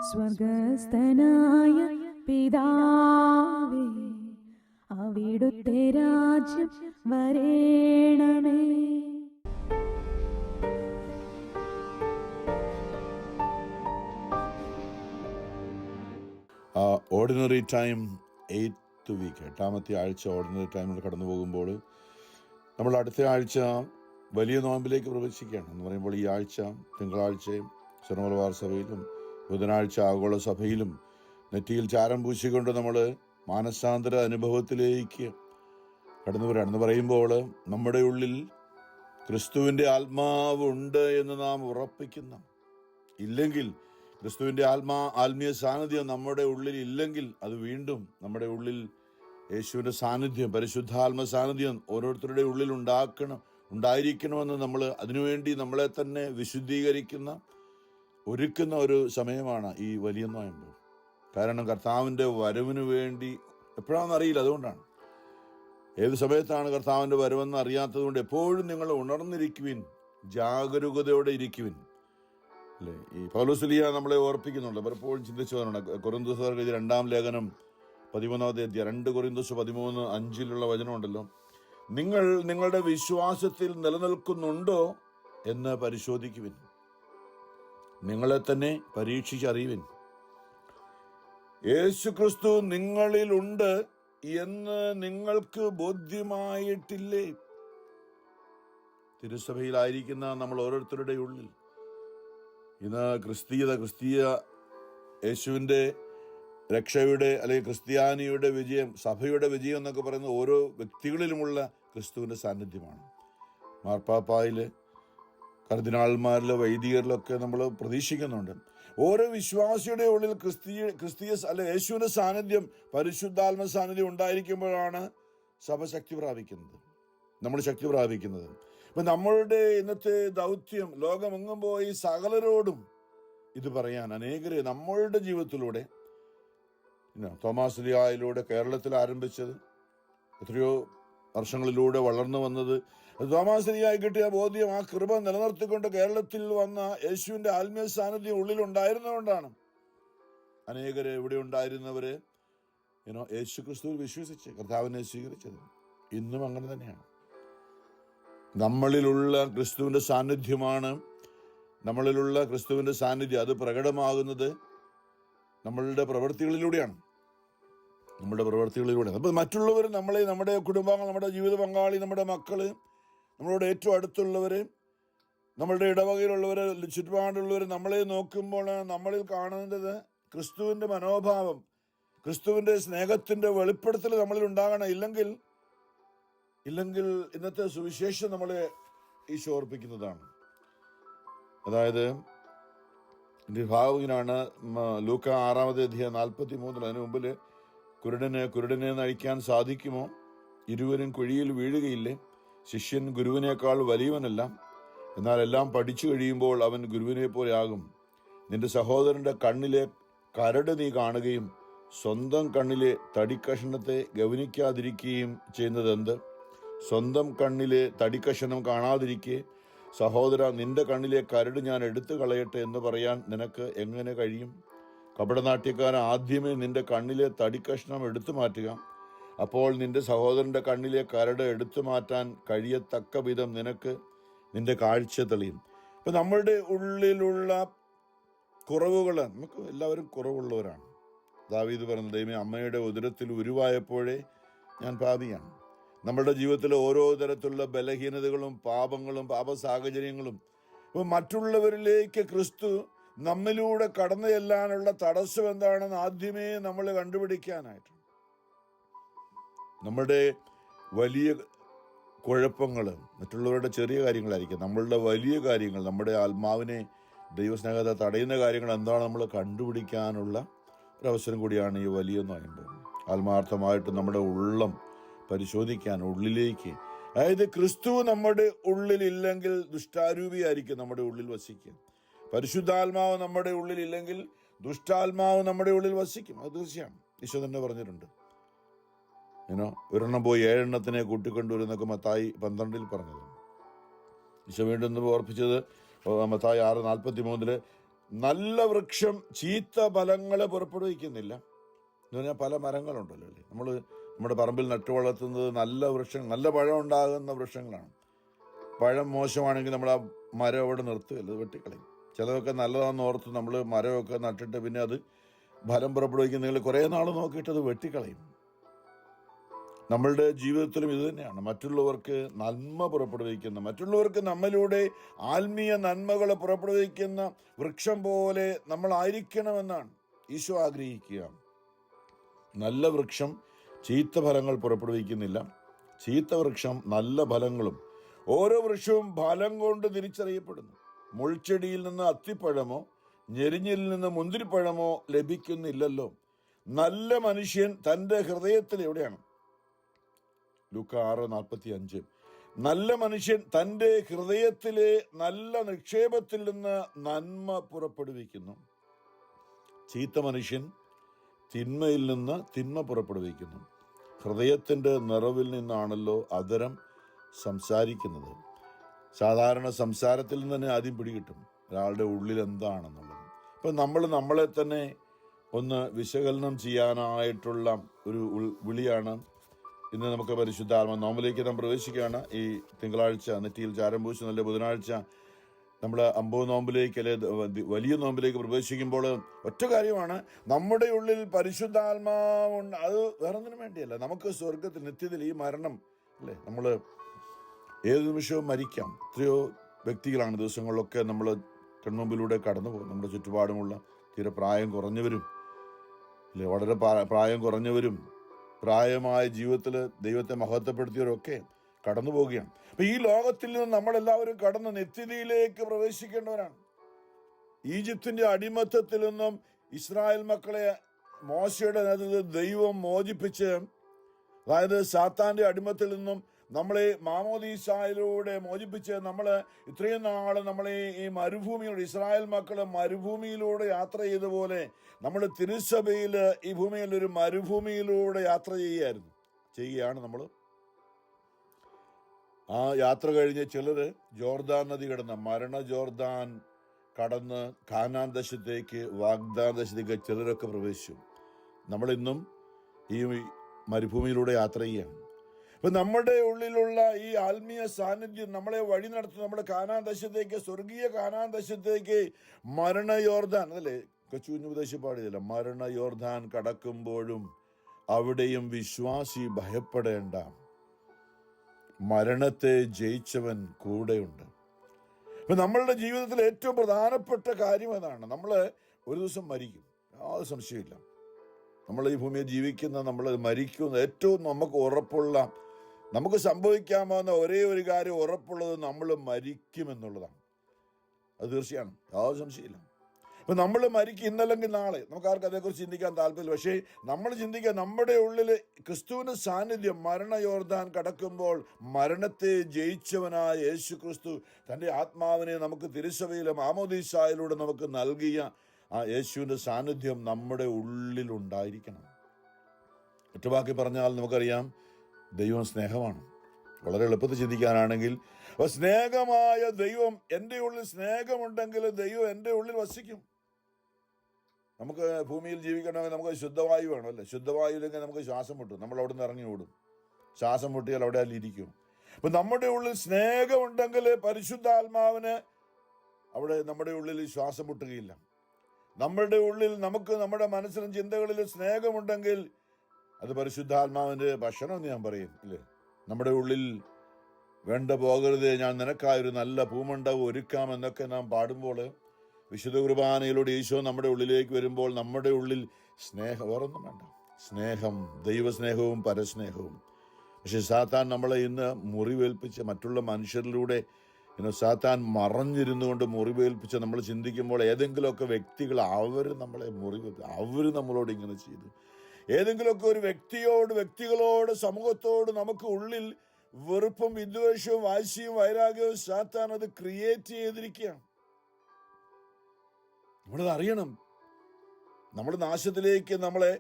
സ്വർഗസ്ഥനായ പിതാവേ, അവിടുത്തെ രാജ്യം വരേണമേ. ഓർഡിനറി ടൈം 8th വീക്ക്, 8ാമത്തെ ആഴ്ച ഓർഡിനറി ടൈമിൽ കടന്നു പോകുമ്പോൾ നമ്മൾ അടുത്ത ആഴ്ച വലിയ നോയമ്പിലേക്ക് പ്രവേശിക്കുകയാണ്. എന്ന് പറയുമ്പോൾ ഈ ആഴ്ച തിങ്കളാഴ്ചയും ചെറുമലബാർ സഭയിലും ബുധനാഴ്ച ആഗോള സഭയിലും നെറ്റിയിൽ ചാരം പൂശിക്കൊണ്ട് നമ്മൾ മാനസാന്തര അനുഭവത്തിലേക്ക് കടന്നു വരികയാണ്. എന്ന് പറയുമ്പോൾ നമ്മുടെ ഉള്ളിൽ ക്രിസ്തുവിൻ്റെ ആത്മാവുണ്ട് എന്ന് നാം ഉറപ്പിക്കുന്ന, ഇല്ലെങ്കിൽ ക്രിസ്തുവിൻ്റെ ആത്മീയ സാന്നിധ്യം നമ്മുടെ ഉള്ളിൽ ഇല്ലെങ്കിൽ അത് വീണ്ടും നമ്മുടെ ഉള്ളിൽ യേശുവിൻ്റെ സാന്നിധ്യം, പരിശുദ്ധാത്മ സാന്നിധ്യം ഓരോരുത്തരുടെ ഉള്ളിൽ ഉണ്ടായിരിക്കണമെന്ന് നമ്മൾ അതിനുവേണ്ടി നമ്മളെ തന്നെ വിശുദ്ധീകരിക്കുന്ന, ഒരുക്കുന്ന ഒരു സമയമാണ് ഈ വലിയ നോയമ്പ്. കാരണം കർത്താവിൻ്റെ വരവിന് വേണ്ടി എപ്പോഴാണെന്ന് അറിയില്ല. അതുകൊണ്ടാണ്, ഏത് സമയത്താണ് കർത്താവിൻ്റെ വരവെന്ന് അറിയാത്തത് കൊണ്ട് എപ്പോഴും നിങ്ങൾ ഉണർന്നിരിക്കുവിൻ, ജാഗരൂകതയോടെ ഇരിക്കുവിൻ. അല്ലേ? ഈ പൗലോസ്ലീഹ നമ്മളെ ഓർപ്പിക്കുന്നുണ്ട്. പലപ്പോഴും ചിന്തിച്ചു വരണം. കൊരിന്ത്യർ 2-ാം ലേഖനം 13-ാമത്തെ അധ്യായം 2 കൊരിന്ത്യർ 13:5 വചനമുണ്ടല്ലോ, നിങ്ങൾ നിങ്ങളുടെ വിശ്വാസത്തിൽ നിലനിൽക്കുന്നുണ്ടോ എന്ന് പരിശോധിക്കുവിൻ, നിങ്ങളെ തന്നെ പരീക്ഷിച്ചറിയുവിൻ. യേശുക്രിസ്തു നിങ്ങളിലുണ്ട് എന്ന് നിങ്ങൾക്ക് ബോധ്യമായിട്ടില്ലേ? തിരുസഭയിലായിരിക്കുന്ന നമ്മൾ ഓരോരുത്തരുടെ ഉള്ളിൽ ഇന്ന് ക്രിസ്തീയ യേശുവിൻ്റെ രക്ഷയുടെ അല്ലെങ്കിൽ ക്രിസ്ത്യാനിയുടെ വിജയം, സഭയുടെ വിജയം എന്നൊക്കെ പറയുന്നത് ഓരോ വ്യക്തികളിലുമുള്ള ക്രിസ്തുവിൻ്റെ സാന്നിധ്യമാണ്. മാർപ്പാപ്പായിൽ, കർദിനാൾമാരിലോ വൈദികരിലൊക്കെ നമ്മൾ പ്രതീക്ഷിക്കുന്നുണ്ട്. ഓരോ വിശ്വാസിയുടെ ഉള്ളിൽ ക്രിസ്തീയ അല്ലെ യേശുവിൻ്റെ സാന്നിധ്യം, പരിശുദ്ധാത്മ സാന്നിധ്യം ഉണ്ടായിരിക്കുമ്പോഴാണ് സഭ ശക്തി പ്രാപിക്കുന്നത്, നമ്മൾ ശക്തി പ്രാപിക്കുന്നത്. അപ്പം നമ്മളുടെ ഇന്നത്തെ ദൗത്യം ലോകമെങ്ങും പോയി സകലരോടും ഇത് പറയാൻ, അനേകരെ നമ്മളുടെ ജീവിതത്തിലൂടെ, തോമാസ് ലീഹായിലൂടെ കേരളത്തിൽ ആരംഭിച്ചത്, എത്രയോ വർഷങ്ങളിലൂടെ വളർന്നു വന്നത്, തോമാസ് ലീഹായി കിട്ടിയ ബോധ്യം, ആ കൃപ നിലനിർത്തിക്കൊണ്ട് കേരളത്തിൽ വന്ന യേശുവിൻ്റെ ആത്മീയ സാന്നിധ്യം ഉള്ളിലുണ്ടായിരുന്നതുകൊണ്ടാണ് അനേകരെ ഇവിടെ ഉണ്ടായിരുന്നവര് യേശു ക്രിസ്തുവിൽ വിശ്വസിച്ച് കർത്താവിനെ സ്വീകരിച്ചത്. ഇന്നും അങ്ങനെ തന്നെയാണ്. നമ്മളിലുള്ള ക്രിസ്തുവിൻ്റെ സാന്നിധ്യമാണ്, നമ്മളിലുള്ള ക്രിസ്തുവിൻ്റെ സാന്നിധ്യം അത് പ്രകടമാകുന്നത് നമ്മളുടെ പ്രവൃത്തികളിലൂടെയാണ്. അപ്പോൾ മറ്റുള്ളവർ നമ്മളെ, നമ്മുടെ കുടുംബാംഗങ്ങൾ, നമ്മുടെ ജീവിത പങ്കാളി, നമ്മുടെ മക്കള്, നമ്മളോട് ഏറ്റവും അടുത്തുള്ളവർ, നമ്മളുടെ ഇടവകയിലുള്ളവർ, ചുറ്റുപാടുള്ളവർ നമ്മളെ നോക്കുമ്പോൾ നമ്മളിൽ കാണുന്നത് ക്രിസ്തുവിൻ്റെ മനോഭാവം, ക്രിസ്തുവിൻ്റെ സ്നേഹത്തിൻ്റെ വെളിപ്പെടുത്തൽ നമ്മളിൽ ഉണ്ടാകണം. ഇല്ലെങ്കിൽ ഇന്നത്തെ സുവിശേഷം നമ്മളെ ഈശോ ഓർപ്പിക്കുന്നതാണ്. അതായത് ഭാവുകനാണ് ലൂക്ക 6-ാമത്തെ അധ്യായം 43. അതിന് മുമ്പിൽ കുരുടനെ നയിക്കാൻ സാധിക്കുമോ? ഇരുവരും കുഴിയിൽ വീഴുകയില്ലേ? ശിഷ്യൻ ഗുരുവിനേക്കാൾ വലിയവനല്ല, എന്നാൽ എല്ലാം പഠിച്ചു കഴിയുമ്പോൾ അവൻ ഗുരുവിനെ പോലെ ആകും. നിന്റെ സഹോദരന്റെ കണ്ണിലെ കരട് നീ കാണുകയും സ്വന്തം കണ്ണിലെ തടിക്കഷണത്തെ ഗവനിക്കാതിരിക്കുകയും ചെയ്യുന്നത് എന്ത്? സ്വന്തം കണ്ണിലെ തടിക്കഷണം കാണാതിരിക്കെ സഹോദര, നിന്റെ കണ്ണിലെ കരട് ഞാൻ എടുത്തു കളയട്ടെ എന്ന് പറയാൻ നിനക്ക് എങ്ങനെ കഴിയും? കപടനാട്യക്കാരൻ, ആദ്യമേ നിന്റെ കണ്ണിലെ തടിക്കഷ്ണം എടുത്തു മാറ്റുക, അപ്പോൾ നിന്റെ സഹോദരന്റെ കണ്ണിലെ കരട് എടുത്തു മാറ്റാൻ കഴിയത്തക്ക വിധം നിനക്ക് നിന്റെ കാഴ്ച തെളിയും. ഇപ്പം നമ്മളുടെ ഉള്ളിലുള്ള കുറവുകൾ, നമുക്ക് എല്ലാവരും കുറവുള്ളവരാണ്. ദാവീദ് പറഞ്ഞു, ദൈവമേ, അമ്മയുടെ ഉദരത്തിൽ ഉരുവായപ്പോഴേ ഞാൻ പാപിയാണ്. നമ്മളുടെ ജീവിതത്തിലെ ഓരോ തരത്തിലുള്ള ബലഹീനതകളും പാപങ്ങളും പാപ സാഹചര്യങ്ങളും മറ്റുള്ളവരിലേക്ക് ക്രിസ്തു നമ്മിലൂടെ കടന്നു ചെല്ലാനുള്ള തടസ്സം എന്താണെന്ന് ആദ്യമേ നമ്മൾ കണ്ടുപിടിക്കാനായിട്ട്, നമ്മുടെ വലിയ കുഴപ്പങ്ങൾ മറ്റുള്ളവരുടെ ചെറിയ കാര്യങ്ങളായിരിക്കും, നമ്മളുടെ വലിയ കാര്യങ്ങൾ, നമ്മുടെ ആത്മാവിനെ ദൈവസ്നേഹത്തെ തടയുന്ന കാര്യങ്ങൾ എന്താണ് നമ്മൾ കണ്ടുപിടിക്കാനുള്ള ഒരവസരം കൂടിയാണ് ഈ വലിയ നോയമ്പ്. ആത്മാർത്ഥമായിട്ട് നമ്മുടെ ഉള്ളം പരിശോധിക്കാൻ, ഉള്ളിലേക്ക്, അതായത് ക്രിസ്തു നമ്മുടെ ഉള്ളിലില്ലെങ്കിൽ ദുഷ്ടാരൂപിയായിരിക്കും നമ്മുടെ ഉള്ളിൽ വസിക്കുക. പരിശുദ്ധാത്മാവ് നമ്മുടെ ഉള്ളിൽ ഇല്ലെങ്കിൽ ദുഷ്ടാത്മാവ് നമ്മുടെ ഉള്ളിൽ വസിക്കും. അത് തീർച്ചയാണ്. ഈശോ തന്നെ പറഞ്ഞിട്ടുണ്ട്. ഒരെണ്ണം പോയി 7 എണ്ണത്തിനെ കൂട്ടിക്കൊണ്ടുവരുന്നൊക്കെ മത്തായി 12 പറഞ്ഞത്. ഈശോ വീണ്ടും ഓർപ്പിച്ചത്, മത്തായി 6:43 നല്ല വൃക്ഷം ചീത്ത ഫലങ്ങളെ പുറപ്പെടുവിക്കുന്നില്ല എന്ന് പറഞ്ഞാൽ പല മരങ്ങളുണ്ടല്ലോ അല്ലേ. നമ്മുടെ പറമ്പിൽ നട്ടു വളർത്തുന്നത് നല്ല വൃക്ഷം, നല്ല പഴം ഉണ്ടാകുന്ന വൃക്ഷങ്ങളാണ്. പഴം മോശമാണെങ്കിൽ നമ്മൾ ആ മരം അവിടെ നിർത്തുകയല്ല, അത് വെട്ടിക്കളയും. ചിലതൊക്കെ നല്ലതാണെന്ന് ഓർത്ത് നമ്മൾ മരമൊക്കെ നട്ടിട്ട് പിന്നെ അത് ഫലം പുറപ്പെടുവിക്കുന്നെങ്കിൽ കുറേ നാൾ നോക്കിയിട്ട് അത് വെട്ടിക്കളയും. നമ്മളുടെ ജീവിതത്തിലും ഇത് തന്നെയാണ്. മറ്റുള്ളവർക്ക് നന്മ പുറപ്പെടുവിക്കുന്ന, മറ്റുള്ളവർക്ക് നമ്മളിലൂടെ ആത്മീയ നന്മകളെ പുറപ്പെടുവിക്കുന്ന വൃക്ഷം പോലെ നമ്മളായിരിക്കണമെന്നാണ് ഈശോ ആഗ്രഹിക്കുക. നല്ല വൃക്ഷം ചീത്ത ഫലങ്ങൾ പുറപ്പെടുവിക്കുന്നില്ല, ചീത്ത വൃക്ഷം നല്ല ഫലങ്ങളും. ഓരോ വൃക്ഷവും ഫലം കൊണ്ട് തിരിച്ചറിയപ്പെടുന്നു. മുൾച്ചെടിയിൽ നിന്ന് അത്തിപ്പഴമോ ഞെരിഞ്ഞിൽ നിന്ന് മുന്തിരിപ്പഴമോ ലഭിക്കുന്നില്ലല്ലോ. നല്ല മനുഷ്യൻ തൻ്റെ ഹൃദയത്തിൽ എവിടെയാണ്? ലൂക്കാ 6:45. നല്ല മനുഷ്യൻ തൻ്റെ ഹൃദയത്തിലെ നല്ല നിക്ഷേപത്തിൽ നിന്ന് നന്മ പുറപ്പെടുവിക്കുന്നു. ചീത്ത മനുഷ്യൻ തിന്മയിൽ നിന്ന് തിന്മ പുറപ്പെടുവിക്കുന്നു. ഹൃദയത്തിൻ്റെ നിറവിൽ നിന്നാണല്ലോ അധരം സംസാരിക്കുന്നത്. സാധാരണ സംസാരത്തിൽ നിന്ന് തന്നെ ആദ്യം പിടികിട്ടും ഒരാളുടെ ഉള്ളിൽ എന്താണെന്നുള്ളത്. അപ്പം നമ്മളെ തന്നെ ഒന്ന് വിശകലനം ചെയ്യാനായിട്ടുള്ള ഒരു വിളിയാണ് ഇന്ന് നമുക്ക് പരിശുദ്ധാത്മ നോമ്പിലേക്ക് നാം പ്രവേശിക്കുകയാണ്. ഈ തിങ്കളാഴ്ച നെറ്റിയിൽ ചാരം പൂശി നല്ല ബുധനാഴ്ച നമ്മൾ 50 നോമ്പിലേക്ക് അല്ലെ വലിയ നോമ്പിലേക്ക് പ്രവേശിക്കുമ്പോൾ ഒറ്റ കാര്യമാണ്, നമ്മുടെ ഉള്ളിൽ പരിശുദ്ധാത്മാവുണ്ട്. അത് വേറൊന്നിനും വേണ്ടിയല്ല, നമുക്ക് സ്വർഗത്തിൽ നിത്യത്തിൽ ഈ മരണം അല്ലേ, നമ്മൾ ഏത് നിമിഷവും മരിക്കാം. എത്രയോ വ്യക്തികളാണ് ദിവസങ്ങളിലൊക്കെ നമ്മൾ കൺമുമ്പിലൂടെ കടന്നു പോകും. നമ്മുടെ ചുറ്റുപാടുമുള്ള തീരെ പ്രായം കുറഞ്ഞവരും അല്ലേ, വളരെ പ്രായം കുറഞ്ഞവരും പ്രായമായ ജീവിതത്തിൽ ദൈവത്തെ മഹത്വപ്പെടുത്തിയവരൊക്കെ കടന്നു പോവുകയാണ്. അപ്പൊ ഈ ലോകത്തിൽ നിന്ന് നമ്മളെല്ലാവരും കടന്ന് നിത്യതയിലേക്ക് പ്രവേശിക്കേണ്ടവരാണ്. ഈജിപ്തിന്റെ അടിമത്തത്തിൽ നിന്നും ഇസ്രായേൽ മക്കളെ മോശയുടെ നേതൃത്വത്തിൽ ദൈവം മോചിപ്പിച്ച്, അതായത് സാത്താന്റെ അടിമത്തിൽ നിന്നും നമ്മളെ മാമോദീസായിലൂടെ മോചിപ്പിച്ച് ഇത്രയും നാള് നമ്മളെ ഈ മരുഭൂമിയിലൂടെ, ഇസ്രായേൽ മക്കള് മരുഭൂമിയിലൂടെ യാത്ര ചെയ്ത പോലെ നമ്മൾ തിരുസഭയിൽ ഈ ഭൂമിയിൽ ഒരു മരുഭൂമിയിലൂടെ യാത്ര ചെയ്യുകയാണ് നമ്മൾ. ആ യാത്ര കഴിഞ്ഞ് ചിലർ ജോർദാൻ നദി കടന്ന് മരണ ജോർദാൻ കടന്ന് കാനാൻ ദേശത്തേക്ക്, വാഗ്ദാന ദേശത്തേക്ക് ചിലരൊക്കെ പ്രവേശിച്ചു. നമ്മളിന്നും ഈ മരുഭൂമിയിലൂടെ യാത്ര ചെയ്യുകയാണ്. അപ്പൊ നമ്മുടെ ഉള്ളിലുള്ള ഈ ആത്മീയ സാന്നിധ്യം നമ്മളെ വഴി നടത്തും. നമ്മുടെ കാനാൻ ദേശത്തേക്ക്, സ്വർഗീയ കാനാൻ ദേശത്തേക്ക്. മരണ യോർദാൻ അല്ലേ, കൊച്ചുകുഞ്ഞു ഉപദേശം പാടിയതല്ല, മരണ യോർദാൻ കടക്കുമ്പോഴും അവിടെയും വിശ്വാസി ഭയപ്പെടേണ്ട, മരണത്തെ ജയിച്ചവൻ കൂടെയുണ്ട്. അപ്പൊ നമ്മളുടെ ജീവിതത്തിൽ ഏറ്റവും പ്രധാനപ്പെട്ട കാര്യം അതാണ്. നമ്മൾ ഒരു ദിവസം മരിക്കും, യാതൊരു സംശയമില്ല. നമ്മൾ ഈ ഭൂമിയിൽ ജീവിക്കുന്ന, നമ്മൾ മരിക്കുന്ന ഏറ്റവും നമുക്ക് ഉറപ്പുള്ള, നമുക്ക് സംഭവിക്കാമെന്ന ഒരേ ഒരു കാര്യം ഉറപ്പുള്ളത്, നമ്മൾ മരിക്കുമെന്നുള്ളതാണ്. അത് തീർച്ചയാണ്, യാതൊരു സംശയമില്ല. അപ്പൊ നമ്മൾ മരിക്കും, ഇന്നല്ലെങ്കിൽ നാളെ. നമുക്ക് ആർക്കും അതേക്കുറിച്ച് ചിന്തിക്കാൻ താല്പര്യമില്ല. പക്ഷേ നമ്മൾ ചിന്തിക്കുക, നമ്മുടെ ഉള്ളിൽ ക്രിസ്തുവിന്റെ സാന്നിധ്യം, മരണ യോർദാൻ കടക്കുമ്പോൾ മരണത്തെ ജയിച്ചവനായ യേശു ക്രിസ്തു തൻ്റെ ആത്മാവിനെ നമുക്ക് തിരുസഭയിലെ മാമോദീസായിലൂടെ നമുക്ക് നൽകിയ ആ യേശുവിൻ്റെ സാന്നിധ്യം നമ്മുടെ ഉള്ളിലുണ്ടായിരിക്കണം. ഒറ്റവാക്കി പറഞ്ഞാൽ നമുക്കറിയാം, ദൈവം സ്നേഹമാണ്. വളരെ എളുപ്പത്തിൽ ചിന്തിക്കാനാണെങ്കിൽ, അപ്പോൾ സ്നേഹമായ ദൈവം, എൻ്റെ ഉള്ളിൽ സ്നേഹമുണ്ടെങ്കിൽ ദൈവം എൻ്റെ ഉള്ളിൽ വസിക്കും. നമുക്ക് ഭൂമിയിൽ ജീവിക്കണമെങ്കിൽ നമുക്ക് ശുദ്ധവായു വേണം അല്ലേ. ശുദ്ധവായു ഇല്ലെങ്കിൽ നമുക്ക് ശ്വാസം മുട്ടും, നമ്മൾ അവിടെ നിന്ന് ഇറങ്ങി ഓടും. ശ്വാസം മുട്ടിയാൽ അവിടെ ഇരിക്കും. അപ്പം നമ്മുടെ ഉള്ളിൽ സ്നേഹമുണ്ടെങ്കിൽ പരിശുദ്ധാത്മാവിന് അവിടെ നമ്മുടെ ഉള്ളിൽ ശ്വാസം മുട്ടുകയില്ല. നമ്മുടെ ഉള്ളിൽ നമുക്ക് നമ്മുടെ മനസ്സിലും ചിന്തകളിലും സ്നേഹമുണ്ടെങ്കിൽ അത് പരിശുദ്ധാത്മാവിൻ്റെ ഭക്ഷണം എന്ന് ഞാൻ പറയും ഇല്ലേ. നമ്മുടെ ഉള്ളിൽ വേണ്ട പോകരുതേ, ഞാൻ നിനക്കായൊരു നല്ല പൂമണ്ഡപം ഒരുക്കാമെന്നൊക്കെ നാം പാടുമ്പോൾ, വിശുദ്ധ കുർബാനയിലൂടെ ഈശോ നമ്മുടെ ഉള്ളിലേക്ക് വരുമ്പോൾ നമ്മുടെ ഉള്ളിൽ സ്നേഹം, വേറൊന്നും വേണ്ട, സ്നേഹം, ദൈവസ്നേഹവും പരസ്നേഹവും. പക്ഷെ സാത്താൻ നമ്മളെ ഇന്ന് മുറിവേൽപ്പിച്ച്, മറ്റുള്ള മനുഷ്യരിലൂടെ സാത്താൻ മറഞ്ഞിരുന്നുകൊണ്ട് മുറിവേൽപ്പിച്ച് നമ്മൾ ചിന്തിക്കുമ്പോൾ, ഏതെങ്കിലുമൊക്കെ വ്യക്തികൾ അവർ നമ്മളെ മുറിവേൽപ്പിച്ചു, അവർ നമ്മളോട് ഇങ്ങനെ ചെയ്തു. ഏതെങ്കിലുമൊക്കെ ഒരു വ്യക്തികളോട് സമൂഹത്തോട് നമുക്ക് ഉള്ളിൽ വെറുപ്പും വിദ്വേഷവും വാശിയും വൈരാഗ്യവും സാത്താൻ അത് ക്രിയേറ്റ് ചെയ്തിരിക്കുകയാണ്. നമ്മളത് അറിയണം. നമ്മുടെ നാശത്തിലേക്ക് നമ്മളെ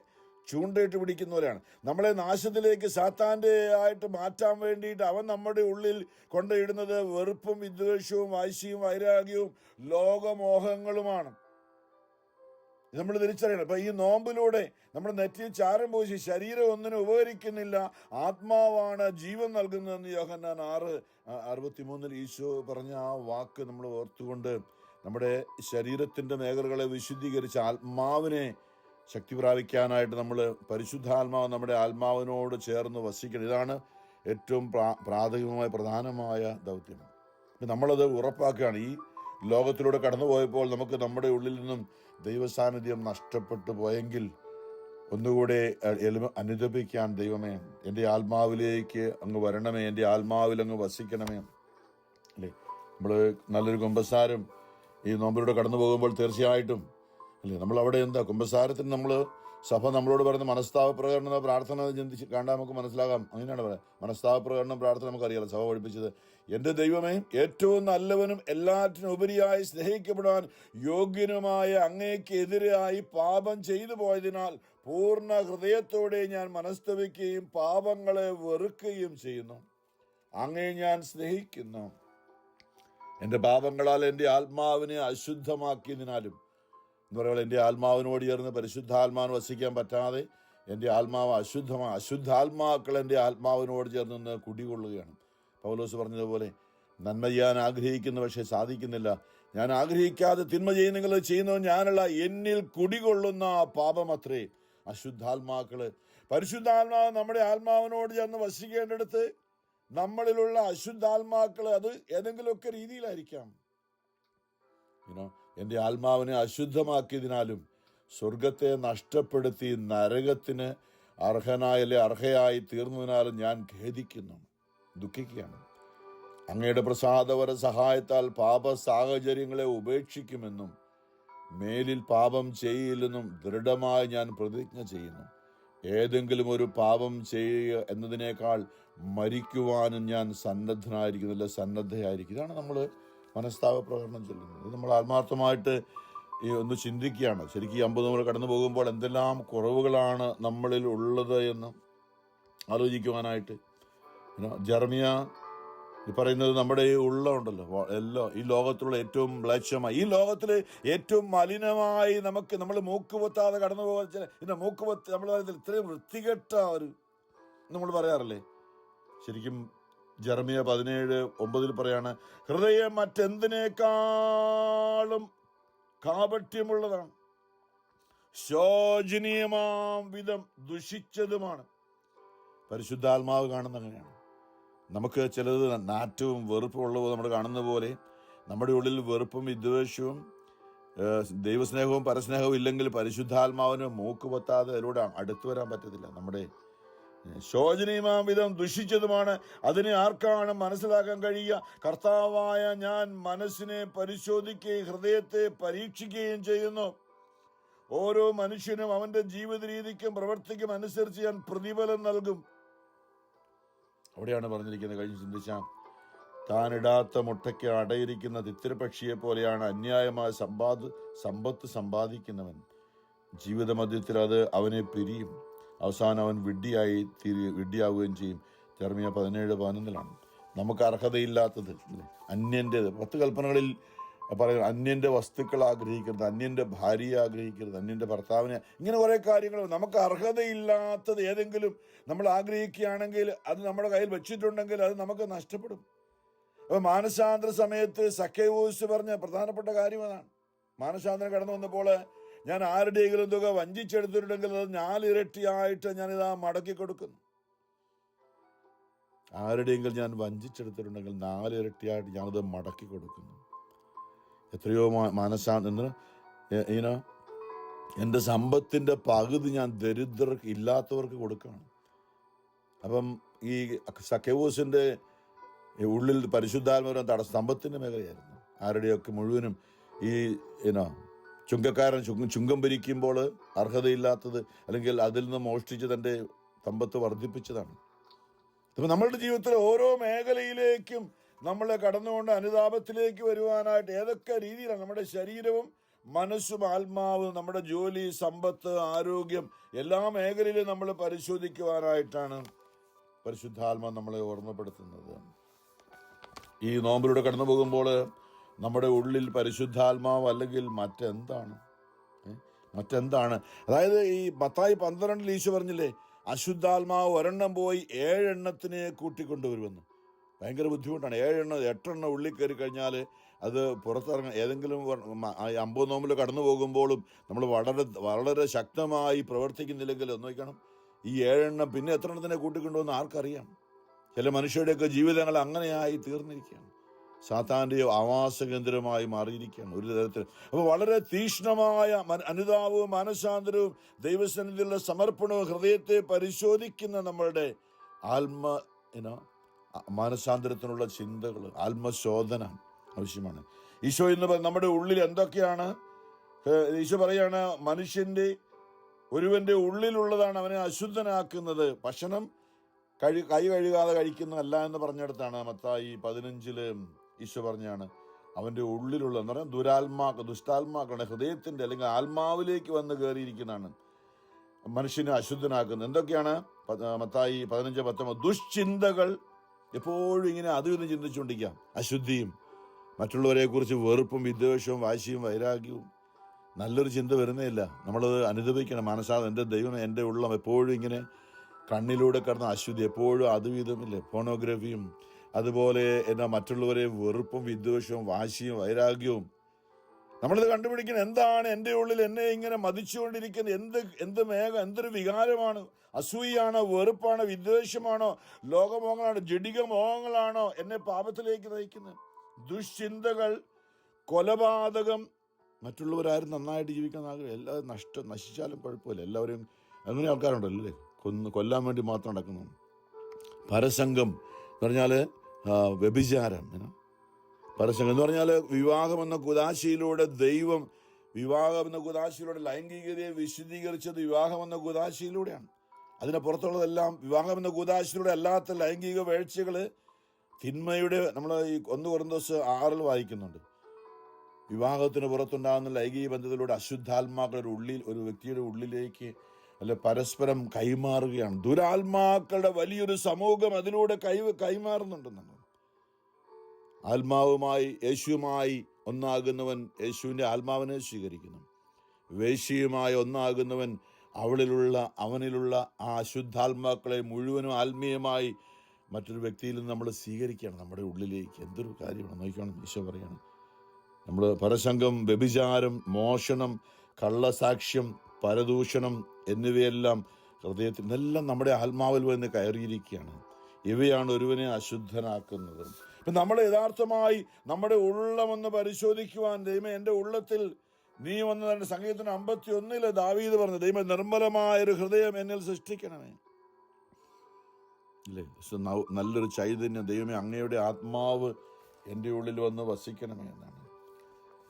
ചൂണ്ടയിട്ട് പിടിക്കുന്നവരാണ്. നമ്മളെ നാശത്തിലേക്ക് സാത്താൻ്റെ ആയിട്ട് മാറ്റാൻ വേണ്ടിയിട്ട് അവൻ നമ്മുടെ ഉള്ളിൽ കൊണ്ടിടുന്നത് വെറുപ്പും വിദ്വേഷവും വാശിയും വൈരാഗ്യവും ലോകമോഹങ്ങളുമാണ്. നമ്മൾ തിരിച്ചറിയണം. ഇപ്പം ഈ നോമ്പിലൂടെ നമ്മുടെ നെറ്റിയിൽ ചാരം പൂശി ശരീരം ഒന്നിനും ഉപകരിക്കുന്നില്ല, ആത്മാവാണ് ജീവൻ നൽകുന്നതെന്ന് യോഹന്നാൻ 6:63 ഈശോ പറഞ്ഞ ആ വാക്ക് നമ്മൾ ഓർത്തുകൊണ്ട് നമ്മുടെ ശരീരത്തിൻ്റെ മേഖലകളെ വിശുദ്ധീകരിച്ച് ആത്മാവിനെ ശക്തി പ്രാപിക്കാനായിട്ട് നമ്മൾ പരിശുദ്ധാത്മാവ് നമ്മുടെ ആത്മാവിനോട് ചേർന്ന് വസിക്കണം. ഇതാണ് ഏറ്റവും പ്രാഥമികമായ പ്രധാനമായ ദൗത്യം. നമ്മളത് ഉറപ്പാക്കുകയാണ്. ഈ ലോകത്തിലൂടെ കടന്നു പോയപ്പോൾ നമുക്ക് നമ്മുടെ ഉള്ളിൽ നിന്നും ദൈവസാന്നിധ്യം നഷ്ടപ്പെട്ടു പോയെങ്കിൽ ഒന്നുകൂടെ അനുദപിക്കാൻ, ദൈവമേ എൻ്റെ ആത്മാവിലേക്ക് അങ്ങ് വരണമേ, എൻ്റെ ആത്മാവിൽ അങ്ങ് വസിക്കണമേ. അല്ലേ, നമ്മൾ നല്ലൊരു കുമ്പസാരം ഈ നോമ്പിലൂടെ കടന്നു പോകുമ്പോൾ തീർച്ചയായിട്ടും അല്ലേ, നമ്മളവിടെ എന്താ കുമ്പസാരത്തിന് നമ്മൾ സഭ നമ്മളോട് പറയുന്ന മനസ്താപ പ്രകടന പ്രാർത്ഥന ചിന്തിച്ച് കണ്ടാൽ നമുക്ക് മനസ്സിലാകാം. അങ്ങനെയാണ് പറയുന്നത്. മനസ്താപ പ്രകടനം പ്രാർത്ഥന നമുക്കറിയാലോ സഭ പഠിപ്പിച്ചത്. എൻ്റെ ദൈവമേ, ഏറ്റവും നല്ലവനും എല്ലാറ്റിനും ഉപരിയായി സ്നേഹിക്കപ്പെടാൻ യോഗ്യനുമായ അങ്ങേക്ക് എതിരായി പാപം ചെയ്തു പോയതിനാൽ പൂർണ്ണ ഹൃദയത്തോടെ ഞാൻ മനസ്തപിക്കുകയും പാപങ്ങളെ വെറുക്കുകയും ചെയ്യുന്നു. അങ്ങേ ഞാൻ സ്നേഹിക്കുന്നു. എൻ്റെ പാപങ്ങളാൽ എൻ്റെ ആത്മാവിനെ അശുദ്ധമാക്കിയതിനാലും എന്ന് പറയുമ്പോൾ എൻ്റെ ആത്മാവിനോട് ചേർന്ന് പരിശുദ്ധാത്മാവിന് വസിക്കാൻ പറ്റാതെ എൻ്റെ ആത്മാവ് അശുദ്ധാത്മാക്കൾ എൻ്റെ ആത്മാവിനോട് ചേർന്ന് നിന്ന് കുടികൊള്ളുകയാണ്. പൗലോസ് പറഞ്ഞതുപോലെ, നന്മ ചെയ്യാൻ ആഗ്രഹിക്കുന്നു, പക്ഷേ സാധിക്കുന്നില്ല. ഞാൻ ആഗ്രഹിക്കാതെ തിന്മ ചെയ്യുന്നത് ഞാനല്ല, എന്നിൽ കുടികൊള്ളുന്ന പാപമത്രേ അശുദ്ധാത്മാക്കള്. പരിശുദ്ധാത്മാവ് നമ്മുടെ ആത്മാവിനോട് ചേർന്ന് വസിക്കേണ്ടടുത്ത് നമ്മളിലുള്ള അശുദ്ധാത്മാക്കൾ അത് ഏതെങ്കിലുമൊക്കെ രീതിയിലായിരിക്കാം. എൻ്റെ ആത്മാവിനെ അശുദ്ധമാക്കിയതിനാലും സ്വർഗത്തെ നഷ്ടപ്പെടുത്തി നരകത്തിന് അർഹയായി തീർന്നതിനാലും ഞാൻ ഖേദിക്കുന്നു, ദുഃഖിക്കുകയാണ്. അങ്ങയുടെ പ്രസാദപര സഹായത്താൽ പാപ സാഹചര്യങ്ങളെ ഉപേക്ഷിക്കുമെന്നും മേലിൽ പാപം ചെയ്യില്ലെന്നും ദൃഢമായി ഞാൻ പ്രതിജ്ഞ ചെയ്യുന്നു. ഏതെങ്കിലും ഒരു പാപം ചെയ്യുക എന്നതിനേക്കാൾ മരിക്കുവാനും ഞാൻ സന്നദ്ധയായിരിക്കും. ഇതാണ് നമ്മൾ മനസ്താപ പ്രകടനം ചൊല്ലുന്നത്. ഇത് നമ്മൾ ആത്മാർത്ഥമായിട്ട് ഒന്ന് ചിന്തിക്കുകയാണ്. ശരിക്കും 50 നമ്മൾ കടന്നു പോകുമ്പോൾ എന്തെല്ലാം കുറവുകളാണ് നമ്മളിൽ ഉള്ളത് എന്ന് ആലോചിക്കുവാനായിട്ട്. ജെറമിയ പറയുന്നത് നമ്മുടെ ഈ ഉണ്ടല്ലോ എല്ലാം ഈ ലോകത്തിലുള്ള ഏറ്റവും മ്ലേച്ഛമായി, ഈ ലോകത്തിൽ ഏറ്റവും മലിനമായി നമ്മൾ മൂക്കുപൊത്താതെ കടന്നു പോകാൻ മൂക്കുപൊത്ത് നമ്മൾ പറയുന്നത് ഇത്രയും വൃത്തികെട്ട ഒരു നമ്മൾ പറയാറില്ലേ. ശരിക്കും ജെറമിയ 17:9 പറയാണ്, ഹൃദയം മറ്റെന്തിനേക്കാളും കാപട്യമുള്ളതാണ്, ശോചനീയമാം വിധം ദുഷിച്ചതുമാണ്. പരിശുദ്ധാത്മാവ് കാണുന്ന അങ്ങനെയാണ്. നമുക്ക് ചിലത് നാറ്റവും വെറുപ്പും ഉള്ളത് നമ്മൾ കാണുന്ന പോലെ നമ്മുടെ ഉള്ളിൽ വെറുപ്പും വിദ്വേഷവും ദൈവസ്നേഹവും പരസ്നേഹവും ഇല്ലെങ്കിൽ പരിശുദ്ധാത്മാവിന് മൂക്ക് പൊത്താതെ അതിലൂടെ അടുത്തു വരാൻ പറ്റത്തില്ല. നമ്മുടെ ശോചനീയമാം വിധം ദുഷിച്ചതുമാണ്. അതിനെ ആർക്കാണ് മനസ്സിലാക്കാൻ കഴിയുക? കർത്താവായ ഞാൻ മനസ്സിനെ പരിശോധിക്കുകയും ഹൃദയത്തെ പരീക്ഷിക്കുകയും ചെയ്യുന്നു. ഓരോ മനുഷ്യനും അവന്റെ ജീവിത രീതിക്കും പ്രവർത്തിക്കും അനുസരിച്ച് ഞാൻ പ്രതിഫലം നൽകും. അവിടെയാണ് പറഞ്ഞിരിക്കുന്നത്. കഴിഞ്ഞ് ചിന്തിച്ചാൽ, താനിടാത്ത മുട്ടയ്ക്ക് അടയിരിക്കുന്ന തിത്തിരപക്ഷിയെ പോലെയാണ് അന്യായമായ സമ്പത്ത് സമ്പാദിക്കുന്നവൻ. ജീവിത മധ്യത്തിൽ അത് അവനെ പിരിയും, അവസാനം അവൻ വിഡ്ഢിയാവുകയും ചെയ്യും. ജെറമിയ 17:11 നമുക്ക് അർഹതയില്ലാത്തത്, അന്യൻ്റെ 10 കൽപ്പനകളിൽ പറയുന്നത് അന്യൻ്റെ വസ്തുക്കൾ ആഗ്രഹിക്കരുത്, അന്യൻ്റെ ഭാര്യയെ ആഗ്രഹിക്കരുത്, അന്യൻ്റെ ഭർത്താവിനെ, ഇങ്ങനെ കുറേ കാര്യങ്ങൾ. നമുക്ക് അർഹതയില്ലാത്തത് ഏതെങ്കിലും നമ്മൾ ആഗ്രഹിക്കുകയാണെങ്കിൽ അത് നമ്മുടെ കയ്യിൽ വെച്ചിട്ടുണ്ടെങ്കിൽ അത് നമുക്ക് നഷ്ടപ്പെടും. അപ്പോൾ മാനസാന്തര സമയത്ത് സക്കേവൂസ് പറഞ്ഞ പ്രധാനപ്പെട്ട കാര്യം അതാണ്. മാനസാന്തരം കടന്നു വന്നപ്പോൾ ഞാൻ ആരുടെയെങ്കിലും തുക വഞ്ചിച്ചെടുത്തിട്ടുണ്ടെങ്കിൽ അത് 4 ഇരട്ടിയായിട്ട് ഞാനിതാ മടക്കി കൊടുക്കുന്നു. ആരുടെയെങ്കിലും ഞാൻ വഞ്ചിച്ചെടുത്തിട്ടുണ്ടെങ്കിൽ 4 ഇരട്ടിയായിട്ട് ഞാനത് മടക്കി കൊടുക്കുന്നു. എത്രയോ മാനസാന്തരം എൻ്റെ സമ്പത്തിൻ്റെ പകുതി ഞാൻ ദരിദ്രർക്ക് ഇല്ലാത്തവർക്ക് കൊടുക്കുകയാണ്. അപ്പം ഈ സക്കേവൂസിൻ്റെ ഉള്ളിൽ പരിശുദ്ധാത്മാവ് സമ്പത്തിൻ്റെ മേഖലയായിരുന്നു. ആരുടെയൊക്കെ മുഴുവനും ഈ ചുങ്കക്കാരൻ ചുങ്കം ഭരിക്കുമ്പോൾ അർഹതയില്ലാത്തത് അല്ലെങ്കിൽ അതിൽ നിന്ന് മോഷ്ടിച്ച് തൻ്റെ സമ്പത്ത് വർദ്ധിപ്പിച്ചതാണ്. അപ്പം നമ്മളുടെ ജീവിതത്തിലെ ഓരോ മേഖലയിലേക്കും നമ്മൾ കടന്നുകൊണ്ട് അനുതാപത്തിലേക്ക് വരുവാനായിട്ട് ഏതൊക്കെ രീതിയിലാണ് നമ്മുടെ ശരീരവും മനസ്സും ആത്മാവും, നമ്മുടെ ജോലി, സമ്പത്ത്, ആരോഗ്യം, എല്ലാ മേഖലയിലും നമ്മൾ പരിശോധിക്കുവാനായിട്ടാണ് പരിശുദ്ധാത്മ നമ്മളെ ഓർമ്മപ്പെടുത്തുന്നത്. ഈ നോമ്പിലൂടെ കടന്നു പോകുമ്പോൾ നമ്മുടെ ഉള്ളിൽ പരിശുദ്ധാത്മാവ് അല്ലെങ്കിൽ മറ്റെന്താണ്? അതായത് ഈ മത്തായി 12 ഈശോ പറഞ്ഞില്ലേ, അശുദ്ധാത്മാവ് ഒരെണ്ണം പോയി 7 എണ്ണത്തിനെ കൂട്ടിക്കൊണ്ടുവരുമെന്ന്. ഭയങ്കര ബുദ്ധിമുട്ടാണ്. 8 എണ്ണം ഉള്ളിൽ കയറി കഴിഞ്ഞാൽ അത് പുറത്തിറങ്ങാൻ, ഏതെങ്കിലും 50 നോമ്പിൽ കടന്നു പോകുമ്പോഴും നമ്മൾ വളരെ ശക്തമായി പ്രവർത്തിക്കുന്നില്ലെങ്കിൽ ഒന്ന് നോക്കണം, ഈ 7 എണ്ണം പിന്നെ എത്ര എണ്ണത്തിനെ കൂട്ടിക്കൊണ്ടുവന്ന് ആർക്കറിയാം? ചില മനുഷ്യരുടെയൊക്കെ ജീവിതങ്ങൾ അങ്ങനെയായി തീർന്നിരിക്കുകയാണ്. സാത്താൻ്റെ ആവാസകേന്ദ്രമായി മാറിയിരിക്കുകയാണ് ഒരു തരത്തിൽ. അപ്പോൾ വളരെ തീക്ഷ്ണമായ അനുതാപവും മാനസാന്തരവും ദൈവസന്നിധിയിലുള്ള സമർപ്പണവും ഹൃദയത്തെ പരിശോധിക്കുന്ന നമ്മളുടെ മാനസാന്തരത്തിനുള്ള ചിന്തകൾ, ആത്മശോധന ആവശ്യമാണ്. ഈശോ എന്ന് നമ്മുടെ ഉള്ളിൽ എന്തൊക്കെയാണ്? ഈശോ പറയാണ്, ഒരുവന്റെ ഉള്ളിലുള്ളതാണ് അവനെ അശുദ്ധനാക്കുന്നത്. ഭക്ഷണം കൈ കഴുകാതെ കഴിക്കുന്നതല്ല എന്ന് പറഞ്ഞിടത്താണ് മത്തായി 15 ഈശോ പറഞ്ഞാണ് അവൻ്റെ ഉള്ളിലുള്ള എന്ന് പറഞ്ഞാൽ ദുഷ്ടാത്മാക്കളുടെ ഹൃദയത്തിൻ്റെ അല്ലെങ്കിൽ ആത്മാവിലേക്ക് വന്ന് കയറിയിരിക്കുന്നതാണ് മനുഷ്യനെ അശുദ്ധനാക്കുന്നത്. എന്തൊക്കെയാണ്? മത്തായി 15:19 ദുഷ്ചിന്തകൾ. എപ്പോഴും ഇങ്ങനെ അതും ഇതും ചിന്തിച്ചുകൊണ്ടിരിക്കാം. അശുദ്ധിയും മറ്റുള്ളവരെ കുറിച്ച് വെറുപ്പും വിദ്വേഷവും വാശിയും വൈരാഗ്യവും. നല്ലൊരു ചിന്ത വരുന്നേയില്ല. നമ്മളത് അനുഭവിക്കണം. എൻ്റെ ദൈവം, എൻ്റെ ഉള്ളം എപ്പോഴും ഇങ്ങനെ കണ്ണിലൂടെ കിടന്ന അശുദ്ധി, എപ്പോഴും അതും ഇതുമില്ലേ, ഫോണോഗ്രഫിയും അതുപോലെ മറ്റുള്ളവരെ വെറുപ്പും വിദ്വേഷവും വാശിയും വൈരാഗ്യവും. നമ്മളിത് കണ്ടുപിടിക്കണം. എന്താണ് എൻ്റെ ഉള്ളിൽ എന്നെ ഇങ്ങനെ മതിച്ചുകൊണ്ടിരിക്കുന്നത്? എന്തൊരു വികാരമാണ്? അസൂയാണോ? വെറുപ്പാണോ? വിദ്വേഷമാണോ? ലോകമോഹങ്ങളാണോ? ജഡിക മോഹങ്ങളാണോ എന്നെ പാപത്തിലേക്ക് നയിക്കുന്നത്? ദുശ്ചിന്തകൾ, കൊലപാതകം, മറ്റുള്ളവരാരും നന്നായിട്ട് ജീവിക്കാൻ ആഗ്രഹം, എല്ലാവരും നശിച്ചാലും കുഴപ്പമില്ല, എല്ലാവരും അങ്ങനെ ആൾക്കാരുണ്ടല്ലോ അല്ലേ, കൊല്ലാൻ വേണ്ടി മാത്രം നടക്കുന്നു. പരസംഗം എന്ന് പറഞ്ഞാൽ വ്യഭിചാരം. പരസംഗം എന്ന് പറഞ്ഞാൽ വിവാഹമെന്ന കുദാശയിലൂടെ ലൈംഗികതയെ വിശദീകരിച്ചത് വിവാഹമെന്ന കുദാശയിലൂടെയാണ്. അതിന് പുറത്തുള്ളതെല്ലാം വിവാഹമെന്ന കുദാശയിലൂടെ അല്ലാത്ത ലൈംഗിക വീഴ്ചകൾ, തിന്മയുടെ, നമ്മൾ ഈ 1 കൊരിന്തോസ് 6 വായിക്കുന്നുണ്ട്. വിവാഹത്തിന് പുറത്തുണ്ടാകുന്ന ലൈംഗിക ബന്ധത്തിലൂടെ അശുദ്ധാത്മാക്കളുടെ ഒരു വ്യക്തിയുടെ ഉള്ളിലേക്ക് പരസ്പരം കൈമാറുകയാണ്. ദുരാത്മാക്കളുടെ വലിയൊരു സമൂഹം അതിലൂടെ കൈമാറുന്നുണ്ടെന്നാണ്. യേശുവുമായി ഒന്നാകുന്നവൻ യേശുവിൻ്റെ ആത്മാവിനെ സ്വീകരിക്കുന്നു. വേശ്യയുമായി ഒന്നാകുന്നവൻ അവനിലുള്ള ആ അശുദ്ധാത്മാക്കളെ മുഴുവനും ആത്മീയമായി മറ്റൊരു വ്യക്തിയിൽ നിന്ന് നമ്മൾ സ്വീകരിക്കുകയാണ് നമ്മുടെ ഉള്ളിലേക്ക്. എന്തൊരു കാര്യമാണ് നോക്കണം. ഈശോ പറയാണ്, നമ്മൾ പരസംഗം, വ്യഭിചാരം, മോഷണം, കള്ളസാക്ഷ്യം, പരദൂഷണം എന്നിവയെല്ലാം ഹൃദയത്തിൽ നിന്നെല്ലാം നമ്മുടെ ആത്മാവിൽ വന്ന് കയറിയിരിക്കുകയാണ്. ഇവയാണ് ഒരുവനെ അശുദ്ധനാക്കുന്നത്. ഇപ്പം നമ്മൾ യഥാർത്ഥമായി നമ്മുടെ ഉള്ളമെന്ന് പരിശോധിക്കുവാൻ, ദൈവമേ എൻ്റെ ഉള്ളത്തിൽ നീ വന്നതാണ്. സംഗീതത്തിന് 51 ദാവീദ് പറഞ്ഞു, ദൈവമേ നിർമ്മലമായൊരു ഹൃദയം എന്നിൽ സൃഷ്ടിക്കണമേ. ഇല്ലേ, നല്ലൊരു ചൈതന്യം, ദൈവമേ അങ്ങയുടെ ആത്മാവ് എൻ്റെ ഉള്ളിൽ വന്ന് വസിക്കണമേ എന്നാണ്.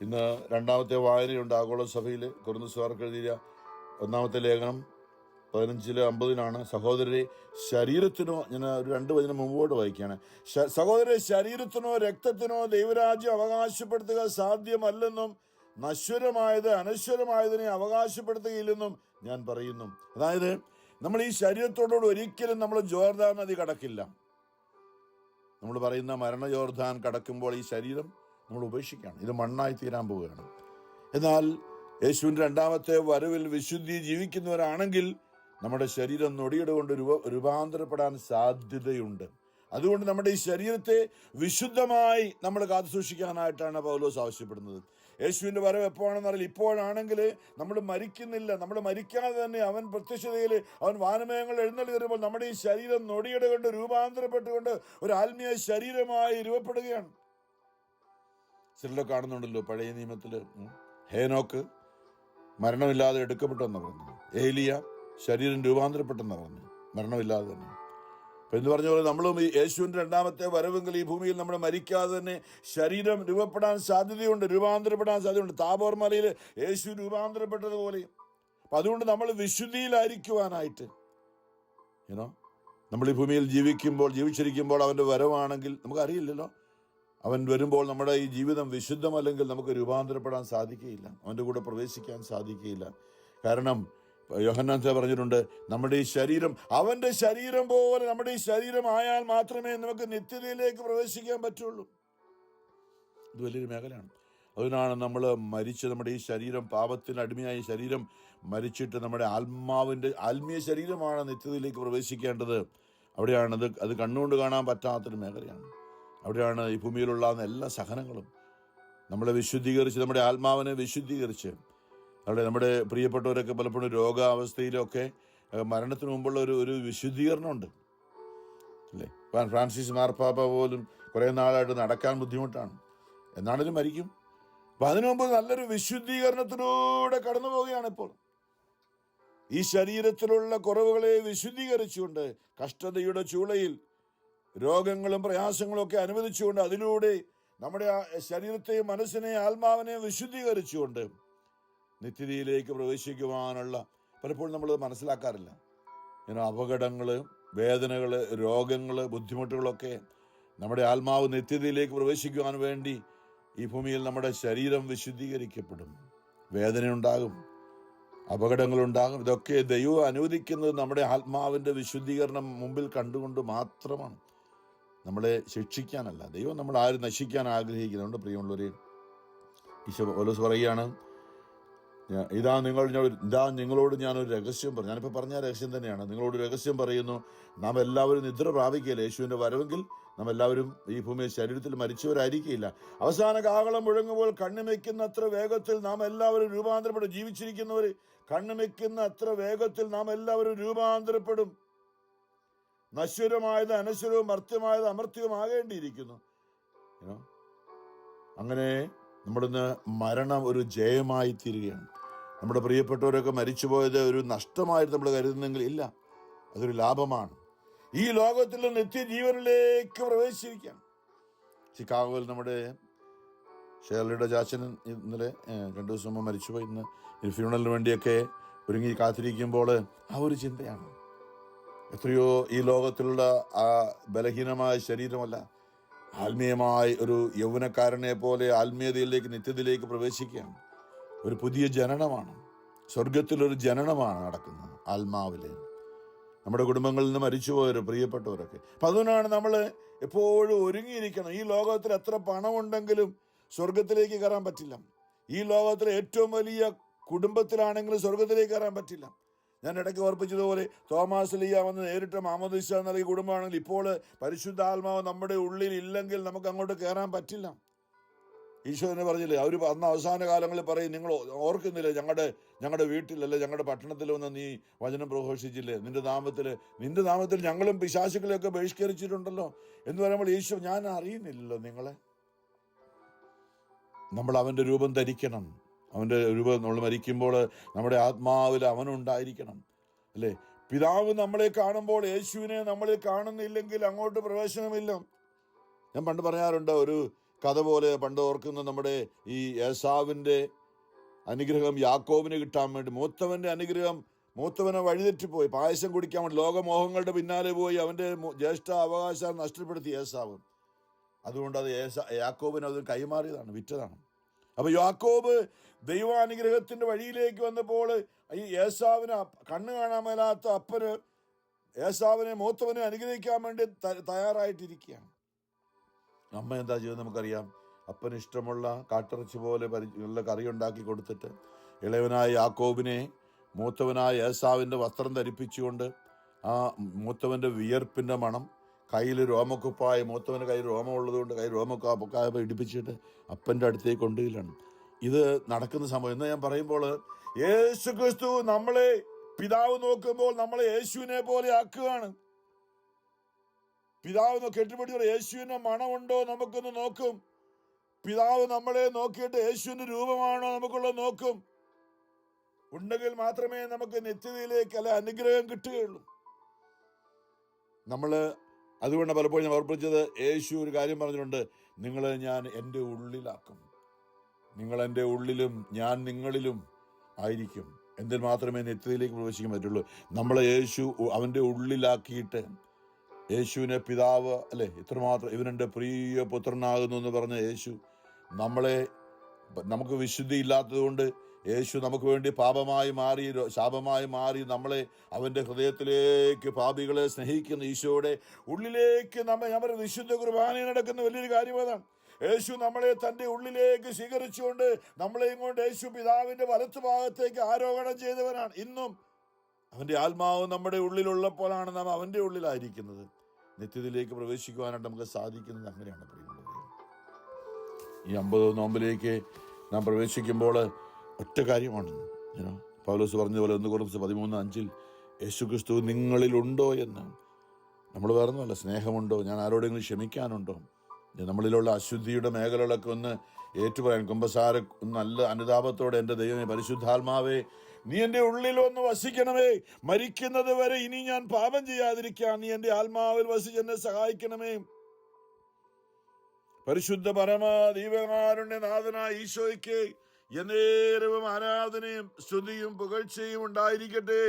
ഇന്ന് 2ാമത്തെ വായനയുണ്ട് ആഗോള സഭയിൽ. കൊരിന്തോസുകാർക്ക് എഴുതിയ 1-ാമത്തെ ലേഖനം 15:50 സഹോദരരെ, ശരീരത്തിനോ, ഞാൻ ഒരു 2 വചനം മുമ്പോട്ട് വായിക്കുകയാണ്. സഹോദരരെ, ശരീരത്തിനോ രക്തത്തിനോ ദൈവരാജ്യം അവകാശപ്പെടുത്തുക സാധ്യമല്ലെന്നും നശ്വരമായത് അനശ്വരമായതിനെ അവകാശപ്പെടുത്തുകയില്ലെന്നും ഞാൻ പറയുന്നു. അതായത് നമ്മൾ ഈ ശരീരത്തോടുകൂടി ഒരിക്കലും നമ്മൾ ജോർദാൻ നദി കടക്കില്ല. നമ്മൾ പറയുന്ന മരണ ജോർദാൻ കടക്കുമ്പോൾ ഈ ശരീരം നമ്മൾ ഉപേക്ഷിക്കുകയാണ്. ഇത് മണ്ണായി തീരാൻ പോവുകയാണ്. എന്നാൽ യേശുവിൻ്റെ 2ാമത്തെ വരവിൽ വിശുദ്ധി ജീവിക്കുന്നവരാണെങ്കിൽ നമ്മുടെ ശരീരം നൊടിയുടെ കൊണ്ട് രൂപാന്തരപ്പെടാൻ സാധ്യതയുണ്ട്. അതുകൊണ്ട് നമ്മുടെ ഈ ശരീരത്തെ വിശുദ്ധമായി നമ്മൾ കാത്തു സൂക്ഷിക്കാനായിട്ടാണ് പൗലോസ് ആവശ്യപ്പെടുന്നത്. യേശുവിൻ്റെ വരവ് എപ്പോഴാണെന്ന് അറിയില്ല. ഇപ്പോഴാണെങ്കിൽ നമ്മൾ മരിക്കുന്നില്ല. നമ്മൾ മരിക്കാതെ തന്നെ അവൻ പ്രത്യക്ഷതയിൽ അവൻ വാനമേഘങ്ങൾ എഴുന്നള്ളി വരുമ്പോൾ നമ്മുടെ ഈ ശരീരം നൊടിയുടെ കൊണ്ട് രൂപാന്തരപ്പെട്ടുകൊണ്ട് ഒരു ആത്മീയ ശരീരമായി രൂപപ്പെടുകയാണ്. ചിലരെ കാണുന്നുണ്ടല്ലോ, പഴയ നിയമത്തിൽ ഹേനോക്ക് മരണമില്ലാതെ എടുക്കപ്പെട്ടെന്ന് പറഞ്ഞു. ഏലിയ ശരീരം രൂപാന്തരപ്പെട്ടെന്ന് പറഞ്ഞു, മരണമില്ലാതെ തന്നെ. അപ്പം എന്ന് പറഞ്ഞ പോലെ നമ്മളും ഈ യേശുവിൻ്റെ 2ാമത്തെ വരവെങ്കിൽ ഈ ഭൂമിയിൽ നമ്മൾ മരിക്കാതെ തന്നെ ശരീരം രൂപപ്പെടാൻ സാധ്യതയുണ്ട്, രൂപാന്തരപ്പെടാൻ സാധ്യതയുണ്ട്. താബോർ മലയിൽ യേശു രൂപാന്തരപ്പെട്ടതുപോലെ. അപ്പം അതുകൊണ്ട് നമ്മൾ വിശുദ്ധിയിലായിരിക്കുവാനായിട്ട് നമ്മൾ ഈ ഭൂമിയിൽ ജീവിച്ചിരിക്കുമ്പോൾ അവൻ്റെ വരവാണെങ്കിൽ നമുക്കറിയില്ലല്ലോ. അവൻ വരുമ്പോൾ നമ്മുടെ ഈ ജീവിതം വിശുദ്ധമല്ലെങ്കിൽ നമുക്ക് രൂപാന്തരപ്പെടാൻ സാധിക്കുകയില്ല, അവൻ്റെ കൂടെ പ്രവേശിക്കാൻ സാധിക്കുകയില്ല. കാരണം യോഹന്നാൻ പറഞ്ഞിട്ടുണ്ട്, നമ്മുടെ ഈ ശരീരം അവൻ്റെ ശരീരം പോലെ നമ്മുടെ ഈ ശരീരം ആയാൽ മാത്രമേ നമുക്ക് നിത്യതയിലേക്ക് പ്രവേശിക്കാൻ പറ്റുള്ളൂ. ഇത് വലിയൊരു മേഖലയാണ്. അതിനാണ് നമ്മൾ മരിച്ച് നമ്മുടെ ഈ ശരീരം, പാപത്തിന് അടിമയായ ശരീരം മരിച്ചിട്ട് നമ്മുടെ ആത്മീയ ശരീരമാണ് നിത്യതയിലേക്ക് പ്രവേശിക്കേണ്ടത്. അവിടെയാണ് അത് കണ്ണുകൊണ്ട് കാണാൻ പറ്റാത്തൊരു മേഖലയാണ്. അവിടെയാണ് ഈ ഭൂമിയിലുള്ള എല്ലാ സഹനങ്ങളും. നമ്മളെ വിശുദ്ധീകരിച്ച്, നമ്മുടെ ആത്മാവിനെ വിശുദ്ധീകരിച്ച്, നമ്മുടെ പ്രിയപ്പെട്ടവരൊക്കെ പലപ്പോഴും രോഗാവസ്ഥയിലൊക്കെ മരണത്തിന് മുമ്പുള്ള ഒരു വിശുദ്ധീകരണമുണ്ട് അല്ലേ. ഫ്രാൻസിസ് മാർപ്പാപ്പ പോലും കുറേ നാളായിട്ട് നടക്കാൻ ബുദ്ധിമുട്ടാണ്, എന്നാണെങ്കിലും മരിക്കും. അപ്പം അതിനു മുമ്പ് നല്ലൊരു വിശുദ്ധീകരണത്തിലൂടെ കടന്നു പോവുകയാണ് ഇപ്പോൾ. ഈ ശരീരത്തിലുള്ള കുറവുകളെ വിശുദ്ധീകരിച്ചുകൊണ്ട്, കഷ്ടതയുടെ ചൂളയിൽ രോഗങ്ങളും പ്രയാസങ്ങളും ഒക്കെ അനുവദിച്ചുകൊണ്ട്, അതിലൂടെ നമ്മുടെ ശരീരത്തെയും മനസ്സിനെയും ആത്മാവിനെയും വിശുദ്ധീകരിച്ചുകൊണ്ട് നിത്യതയിലേക്ക് പ്രവേശിക്കുവാനുള്ള, പലപ്പോഴും നമ്മളത് മനസ്സിലാക്കാറില്ല. അപകടങ്ങൾ, വേദനകൾ, രോഗങ്ങൾ, ബുദ്ധിമുട്ടുകളൊക്കെ നമ്മുടെ ആത്മാവ് നിത്യതയിലേക്ക് പ്രവേശിക്കുവാൻ വേണ്ടി ഈ ഭൂമിയിൽ നമ്മുടെ ശരീരം വിശുദ്ധീകരിക്കപ്പെടും. വേദനയുണ്ടാകും, അപകടങ്ങളുണ്ടാകും. ഇതൊക്കെ ദൈവം അനുവദിക്കുന്നത് നമ്മുടെ ആത്മാവിൻ്റെ വിശുദ്ധീകരണം മുമ്പിൽ കണ്ടുകൊണ്ട് മാത്രമാണ്, നമ്മളെ ശിക്ഷിക്കാനല്ല. ദൈവം നമ്മൾ ആരും നശിക്കാൻ ആഗ്രഹിക്കുന്നുണ്ട്. പ്രിയമുള്ളവരെ, ഈശോ പൗലോസ് പറയുകയാണ്, ഇതാ നിങ്ങളോട് ഞാനൊരു രഹസ്യം പറഞ്ഞു. ഞാനിപ്പോൾ പറഞ്ഞ രഹസ്യം തന്നെയാണ്. നിങ്ങളോട് രഹസ്യം പറയുന്നു, നാം എല്ലാവരും നിദ്ര പ്രാപിക്കുകയില്ല. യേശുവിൻ്റെ വരവെങ്കിൽ നാം എല്ലാവരും ഈ ഭൂമിയിൽ ശരീരത്തിൽ മരിച്ചവരായിരിക്കില്ല. അവസാന കാഹളം മുഴങ്ങുമ്പോൾ കണ്ണുമയ്ക്കുന്ന അത്ര വേഗത്തിൽ നാം എല്ലാവരും രൂപാന്തരപ്പെടും. ജീവിച്ചിരിക്കുന്നവർ കണ്ണുമയ്ക്കുന്ന അത്ര വേഗത്തിൽ നാം എല്ലാവരും രൂപാന്തരപ്പെടും. നശ്വരമായത് അനശ്വരവും, മർത്യമായത് അമർത്യവുമാകേണ്ടിയിരിക്കുന്നു. അങ്ങനെ നമ്മളിന്ന് മരണം ഒരു ജയമായി തീരുകയാണ്. നമ്മുടെ പ്രിയപ്പെട്ടവരൊക്കെ മരിച്ചുപോയത് ഒരു നഷ്ടമായിട്ട് നമ്മൾ കരുതുന്നെങ്കിൽ ഇല്ല, അതൊരു ലാഭമാണ്. ഈ ലോകത്തിൽ നിത്യജീവനിലേക്ക് പ്രവേശിക്കാം. ചിക്കാഗോയിൽ നമ്മുടെ ഷേർലിയുടെ ചാച്ചൻ ഇന്നലെ 2 ദിവസം മുമ്പ് മരിച്ചുപോയി. ഇന്ന് ഫ്യൂണലിന് വേണ്ടിയൊക്കെ ഒരുങ്ങി കാത്തിരിക്കുമ്പോൾ ആ ഒരു ചിന്തയാണ്. എത്രയോ ഈ ലോകത്തിലുള്ള ആ ബലഹീനമായ ശരീരമല്ല, ആത്മീയമായി ഒരു യൗവനക്കാരനെ പോലെ ആത്മീയതയിലേക്ക്, നിത്യതയിലേക്ക് പ്രവേശിക്കുകയാണ്. ഒരു പുതിയ ജനനമാണ്, സ്വർഗത്തിലൊരു ജനനമാണ് നടക്കുന്നത് ആത്മാവിലെ. നമ്മുടെ കുടുംബങ്ങളിൽ നിന്ന് മരിച്ചുപോയവർ, പ്രിയപ്പെട്ടവരൊക്കെ. അപ്പം അതുകൊണ്ടാണ് നമ്മൾ എപ്പോഴും ഒരുങ്ങിയിരിക്കണം. ഈ ലോകത്തിൽ എത്ര പണമുണ്ടെങ്കിലും സ്വർഗത്തിലേക്ക് കയറാൻ പറ്റില്ല. ഈ ലോകത്തിലെ ഏറ്റവും വലിയ കുടുംബത്തിലാണെങ്കിലും സ്വർഗത്തിലേക്ക് കയറാൻ പറ്റില്ല. ഞാൻ ഇടയ്ക്ക് ഓർപ്പിച്ചതുപോലെ തോമാസ് ലീയ വന്ന് നേരിട്ട് മാമോദീസ നൽകിയ കുടുംബമാണെങ്കിൽ ഇപ്പോൾ പരിശുദ്ധാത്മാവ് നമ്മുടെ ഉള്ളിൽ ഇല്ലെങ്കിൽ നമുക്ക് അങ്ങോട്ട് കയറാൻ പറ്റില്ല. ഈശോ തന്നെ പറഞ്ഞില്ലേ, അവർ അന്ന് അവസാന കാലങ്ങളിൽ പറയും, നിങ്ങൾ ഓർക്കുന്നില്ലേ, ഞങ്ങളുടെ വീട്ടിലല്ലേ, ഞങ്ങളുടെ പട്ടണത്തിൽ വന്ന് നീ വചനം പ്രഘോഷിച്ചില്ലേ, നിന്റെ നാമത്തിൽ ഞങ്ങളും പിശാചുക്കളെയൊക്കെ ബഹിഷ്കരിച്ചിട്ടുണ്ടല്ലോ എന്ന് പറയുമ്പോൾ ഈശോ, ഞാൻ അറിയുന്നില്ലല്ലോ നിങ്ങളെ. നമ്മൾ അവൻ്റെ രൂപം ധരിക്കണം. അവൻ്റെ രൂപം നമ്മൾ മരിക്കുമ്പോൾ നമ്മുടെ ആത്മാവിൽ അവനുണ്ടായിരിക്കണം അല്ലേ. പിതാവ് നമ്മളെ കാണുമ്പോൾ യേശുവിനെ നമ്മളിൽ കാണുന്നില്ലെങ്കിൽ അങ്ങോട്ട് പ്രവേശനമില്ല. ഞാൻ പണ്ട് പറയാറുണ്ട് ഒരു കഥ പോലെ, പണ്ട് ഓർക്കുന്ന, നമ്മുടെ ഈ ഏസാവിൻ്റെ അനുഗ്രഹം യാക്കോബിന് കിട്ടാൻ വേണ്ടി മൂത്തവൻ്റെ അനുഗ്രഹം, മൂത്തവനെ വഴിതെറ്റിപ്പോയി, പായസം കുടിക്കാൻ വേണ്ടി ലോകമോഹങ്ങളുടെ പിന്നാലെ പോയി അവൻ്റെ ജ്യേഷ്ഠ അവകാശം നഷ്ടപ്പെടുത്തി ഏസാവ്. അതുകൊണ്ട് അത് യാക്കോബിന് അത് കൈമാറിയതാണ്, വിറ്റതാണ്. അപ്പൊ യാക്കോബ് ദൈവാനുഗ്രഹത്തിന്റെ വഴിയിലേക്ക് വന്നപ്പോൾ ഈ ഏസാവിന് കണ്ണു കാണാൻ മേലാത്ത അപ്പന് ഏസാവിനെ, മൂത്തവനെ അനുഗ്രഹിക്കാൻ വേണ്ടി തയ്യാറായിട്ടിരിക്കുകയാണ്. അമ്മ എന്താ ചെയ്തത് നമുക്കറിയാം. അപ്പന് ഇഷ്ടമുള്ള കാട്ടിറച്ചി പോലെ നല്ല കറി ഉണ്ടാക്കി കൊടുത്തിട്ട് ഇളയവനായ യാക്കോബിനെ മൂത്തവനായ ഏസാവിൻ്റെ വസ്ത്രം ധരിപ്പിച്ചുകൊണ്ട് ആ മൂത്തവൻ്റെ വിയർപ്പിൻ്റെ മണം, കയ്യിൽ രോമക്കുപ്പായ, മൂത്തവൻ്റെ കയ്യിൽ രോമം ഉള്ളതുകൊണ്ട് കയ്യിൽ രോമക്കുപ്പായ ഇടിപ്പിച്ചിട്ട് അപ്പൻ്റെ അടുത്തേക്ക് കൊണ്ടുപോയില്ലാണ്. ഇത് നടക്കുന്ന സംഭവം. എന്ന് ഞാൻ പറയുമ്പോൾ യേശു ക്രിസ്തു നമ്മളെ, പിതാവ് നോക്കുമ്പോൾ നമ്മളെ യേശുവിനെ പോലെ ആക്കുകയാണ്. പിതാവ് കെട്ടിപ്പിടിച്ച യേശുവിന്റെ മണമുണ്ടോ നമുക്കൊന്ന് നോക്കും. പിതാവ് നമ്മളെ നോക്കിയിട്ട് യേശുവിന്റെ രൂപമാണോ നമുക്കുള്ളത് നോക്കും. ഉണ്ടെങ്കിൽ മാത്രമേ നമുക്ക് നിത്യതയിലേക്ക് അല്ല അനുഗ്രഹം കിട്ടുകയുള്ളൂ. അതുകൊണ്ട് പലപ്പോഴും ഞാൻ ഓർപ്പിച്ചത്, യേശു ഒരു കാര്യം പറഞ്ഞിട്ടുണ്ട്, നിങ്ങളെ ഞാൻ എൻ്റെ ഉള്ളിലാക്കും, നിങ്ങൾ എൻ്റെ ഉള്ളിലും ഞാൻ നിങ്ങളിലും ആയിരിക്കും, എന്തിൽ മാത്രമേ നിത്യതയിലേക്ക് പ്രവേശിക്കാൻ പറ്റുള്ളൂ. നമ്മളെ യേശു അവൻ്റെ ഉള്ളിലാക്കിയിട്ട് യേശുവിനെ പിതാവ് അല്ലെ ഇത്രമാത്രം ഇവനെൻ്റെ പ്രിയ പുത്രനാകുന്നു എന്ന് പറഞ്ഞ യേശു നമുക്ക് വിശുദ്ധി ഇല്ലാത്തത് കൊണ്ട് യേശു നമുക്ക് വേണ്ടി പാപമായി മാറി, ശാപമായി മാറി, നമ്മളെ അവൻ്റെ ഹൃദയത്തിലേക്ക്, പാപികളെ സ്നേഹിക്കുന്ന ഈശോയുടെ ഉള്ളിലേക്ക് ഞാൻ വിശുദ്ധ കുർബാന നടക്കുന്ന വലിയൊരു കാര്യം അതാണ്. യേശു നമ്മളെ തൻ്റെ ഉള്ളിലേക്ക് സ്വീകരിച്ചുകൊണ്ട് നമ്മളെയും കൊണ്ട് യേശു പിതാവിൻ്റെ വലത്തുഭാഗത്തേക്ക് ആരോഹണം ചെയ്തവനാണ്. ഇന്നും അവൻ്റെ ആത്മാവ് നമ്മുടെ ഉള്ളിലുള്ളപ്പോഴാണ് നാം അവൻ്റെ ഉള്ളിലായിരിക്കുന്നത്. നിത്യത്തിലേക്ക് പ്രവേശിക്കുവാനായിട്ട് നമുക്ക് സാധിക്കുന്നത് അങ്ങനെയാണ് പ്രിയമുള്ളവരെ. ഈ 50 നോമ്പിലേക്ക് നാം പ്രവേശിക്കുമ്പോൾ ഒറ്റ കാര്യമാണ് പൗലോസ് പറഞ്ഞതുപോലെ 1 കൊരിന്ത്യർ 13:5 യേശുക്രിസ്തു നിങ്ങളിലുണ്ടോ എന്ന്. നമ്മൾ വേറൊന്നുമല്ല, സ്നേഹമുണ്ടോ, ഞാൻ ആരോടെങ്കിലും ക്ഷമിക്കാനുണ്ടോ, നമ്മളിലുള്ള അശുദ്ധിയുടെ മേഖലകളൊക്കെ ഒന്ന് ഏറ്റുപറയാൻ, കുമ്പസാര നല്ല അനുതാപത്തോടെ എൻ്റെ ദൈവമേ പരിശുദ്ധാത്മാവേ നീ എൻ്റെ ഉള്ളിൽ ഒന്ന് വസിക്കണമേ, മരിക്കുന്നത് വരെ ഇനി ഞാൻ പാപം ചെയ്യാതിരിക്കാൻ നീ എൻ്റെ ആത്മാവിൽ വസിച്ച് എന്നെ സഹായിക്കണമേ. പരിശുദ്ധ പരമ ദൈവകാരുണ്യ നാഥനായ ഈശോയ്ക്ക് എന്നേരവും ആരാധനയും സ്തുതിയും പുകഴ്ചയും ഉണ്ടായിരിക്കട്ടെ.